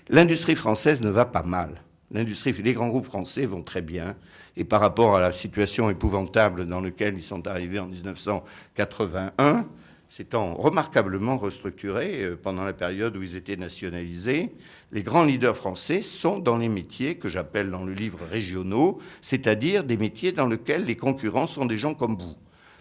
L'industrie française ne va pas mal. Les grands groupes français vont très bien. Et par rapport à la situation épouvantable dans laquelle ils sont arrivés en 1981, s'étant remarquablement restructurés pendant la période où ils étaient nationalisés, les grands leaders français sont dans les métiers que j'appelle dans le livre régionaux, c'est-à-dire des métiers dans lesquels les concurrents sont des gens comme vous.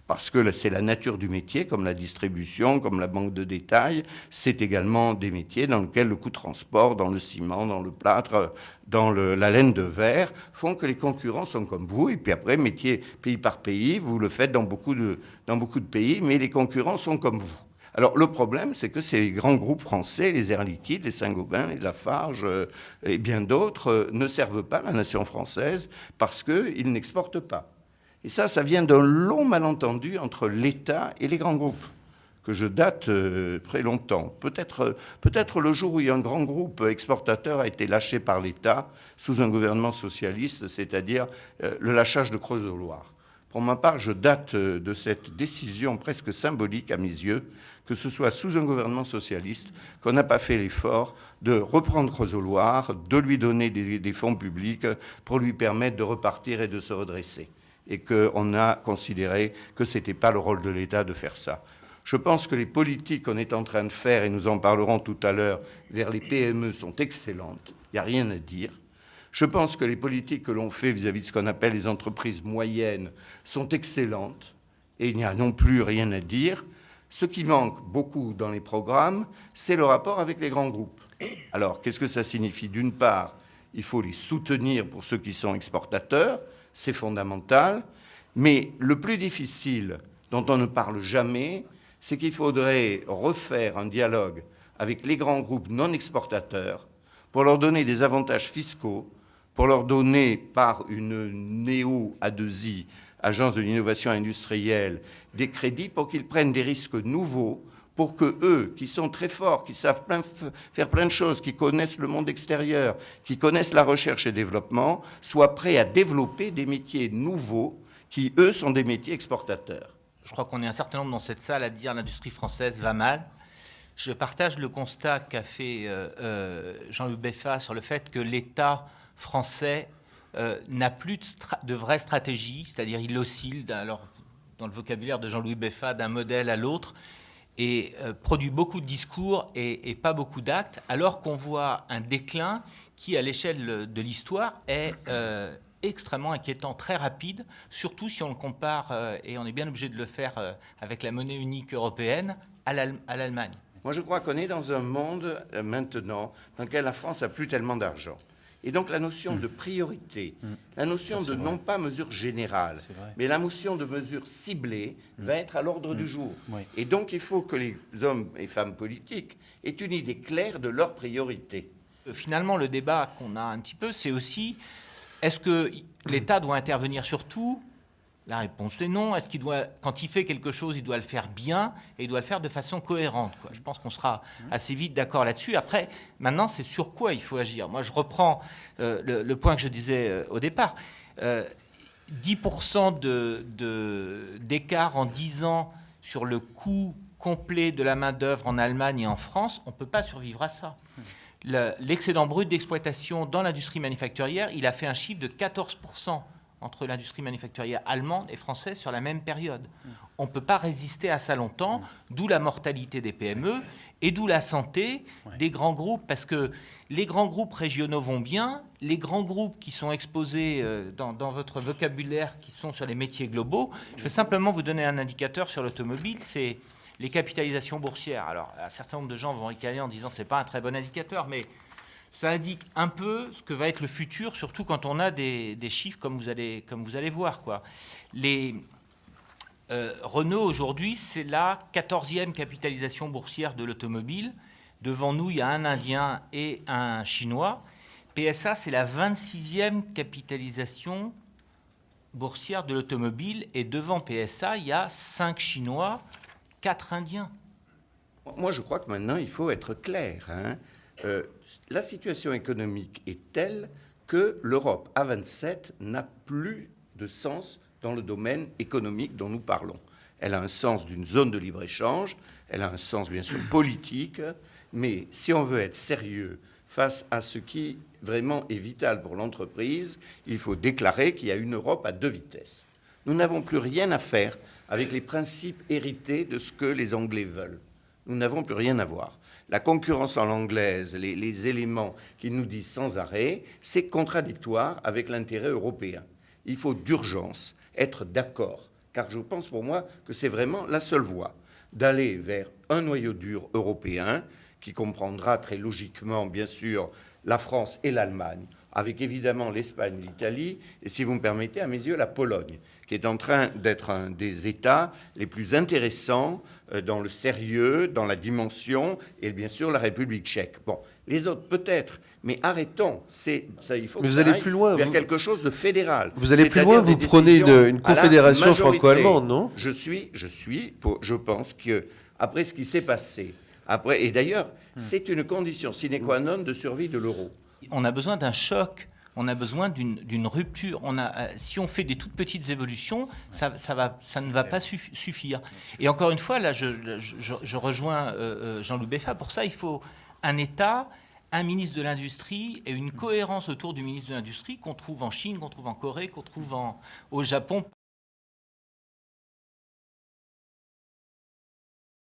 Parce que c'est la nature du métier, comme la distribution, comme la banque de détail. C'est également des métiers dans lesquels le coût de transport, dans le ciment, dans le plâtre, dans la laine de verre, font que les concurrents sont comme vous. Et puis après, métier pays par pays, vous le faites dans beaucoup de pays, mais les concurrents sont comme vous. Alors le problème, c'est que ces grands groupes français, les Air Liquide, les Saint-Gobain, les Lafarge et bien d'autres, ne servent pas la nation française parce qu'ils n'exportent pas. Et ça vient d'un long malentendu entre l'État et les grands groupes, que je date très longtemps. Peut-être le jour où il y a un grand groupe exportateur a été lâché par l'État sous un gouvernement socialiste, c'est-à-dire le lâchage de Creusot-Loire. Pour ma part, je date de cette décision presque symbolique à mes yeux, que ce soit sous un gouvernement socialiste, qu'on n'a pas fait l'effort de reprendre Creusot-Loire, de lui donner des fonds publics pour lui permettre de repartir et de se redresser. Et qu'on a considéré que ce n'était pas le rôle de l'État de faire ça. Je pense que les politiques qu'on est en train de faire, et nous en parlerons tout à l'heure, vers les PME sont excellentes, il n'y a rien à dire. Je pense que les politiques que l'on fait vis-à-vis de ce qu'on appelle les entreprises moyennes sont excellentes, et il n'y a non plus rien à dire. Ce qui manque beaucoup dans les programmes, c'est le rapport avec les grands groupes. Alors, qu'est-ce que ça signifie ? D'une part, il faut les soutenir pour ceux qui sont exportateurs, c'est fondamental, mais le plus difficile, dont on ne parle jamais, c'est qu'il faudrait refaire un dialogue avec les grands groupes non exportateurs pour leur donner des avantages fiscaux, pour leur donner par une néo-A2I, Agence de l'innovation industrielle, des crédits pour qu'ils prennent des risques nouveaux, pour que eux, qui sont très forts, qui savent faire plein de choses, qui connaissent le monde extérieur, qui connaissent la recherche et développement, soient prêts à développer des métiers nouveaux qui, eux, sont des métiers exportateurs. Je crois qu'on est un certain nombre dans cette salle à dire l'industrie française va mal. Je partage le constat qu'a fait Jean-Louis Beffa sur le fait que l'État français n'a plus de vraie stratégie, c'est-à-dire il oscille, dans le vocabulaire de Jean-Louis Beffa, d'un modèle à l'autre, et produit beaucoup de discours et pas beaucoup d'actes, alors qu'on voit un déclin qui, à l'échelle de l'histoire, est extrêmement inquiétant, très rapide, surtout si on le compare, et on est bien obligé de le faire avec la monnaie unique européenne, à l'Allemagne. Moi, je crois qu'on est dans un monde maintenant dans lequel la France n'a plus tellement d'argent. Et donc la notion de priorité, la notion de non pas mesure générale, mais la notion de mesure ciblée va être à l'ordre du jour. Oui. Et donc il faut que les hommes et femmes politiques aient une idée claire de leurs priorités. Finalement, le débat qu'on a un petit peu, c'est aussi, est-ce que l'État doit intervenir sur tout ? La réponse est non. Est-ce qu'il doit, quand il fait quelque chose, il doit le faire bien et il doit le faire de façon cohérente, quoi. Je pense qu'on sera assez vite d'accord là-dessus. Après, maintenant, c'est sur quoi il faut agir. Moi, je reprends le point que je disais au départ. 10% d'écart en 10 ans sur le coût complet de la main-d'œuvre en Allemagne et en France, on ne peut pas survivre à ça. L'excédent brut d'exploitation dans l'industrie manufacturière, il a fait un chiffre de 14% entre l'industrie manufacturière allemande et française sur la même période. On ne peut pas résister à ça longtemps, d'où la mortalité des PME et d'où la santé des grands groupes, parce que les grands groupes régionaux vont bien, les grands groupes qui sont exposés dans votre vocabulaire, qui sont sur les métiers globaux. Je vais simplement vous donner un indicateur sur l'automobile, c'est les capitalisations boursières. Alors, un certain nombre de gens vont ricaner en disant que ce n'est pas un très bon indicateur, mais ça indique un peu ce que va être le futur, surtout quand on a des chiffres comme vous allez voir, quoi. Renault, aujourd'hui, c'est la 14e capitalisation boursière de l'automobile. Devant nous, il y a un Indien et un Chinois. PSA, c'est la 26e capitalisation boursière de l'automobile. Et devant PSA, il y a 5 Chinois, 4 Indiens. Moi, je crois que maintenant, il faut être clair, hein. La situation économique est telle que l'Europe à 27 n'a plus de sens dans le domaine économique dont nous parlons. Elle a un sens d'une zone de libre-échange, elle a un sens bien sûr politique, mais si on veut être sérieux face à ce qui vraiment est vital pour l'entreprise. Il faut déclarer qu'il y a une Europe à 2 vitesses. Nous n'avons plus rien à faire avec les principes hérités de ce que les Anglais veulent. Nous n'avons plus rien à voir. La concurrence en anglaise, les éléments qu'ils nous disent sans arrêt, c'est contradictoire avec l'intérêt européen. Il faut d'urgence être d'accord, car je pense pour moi que c'est vraiment la seule voie d'aller vers un noyau dur européen qui comprendra très logiquement, bien sûr, la France et l'Allemagne, avec évidemment l'Espagne, l'Italie, et si vous me permettez, à mes yeux, la Pologne, qui est en train d'être un des États les plus intéressants dans le sérieux, dans la dimension, et bien sûr la République tchèque. Bon, les autres peut-être, mais arrêtons. Ça, il faut que vous ça allez aille plus loin, vers quelque chose de fédéral. Vous allez plus loin, vous prenez une confédération franco-allemande, non ? Je pense que après ce qui s'est passé, et d'ailleurs, c'est une condition sine qua non de survie de l'euro. On a besoin d'un choc, on a besoin d'une rupture. Si on fait des toutes petites évolutions, ça ne va pas suffire. Et encore une fois, là, je rejoins Jean-Loup Beffa. Pour ça, il faut un État, un ministre de l'Industrie et une cohérence autour du ministre de l'Industrie qu'on trouve en Chine, qu'on trouve en Corée, qu'on trouve au Japon.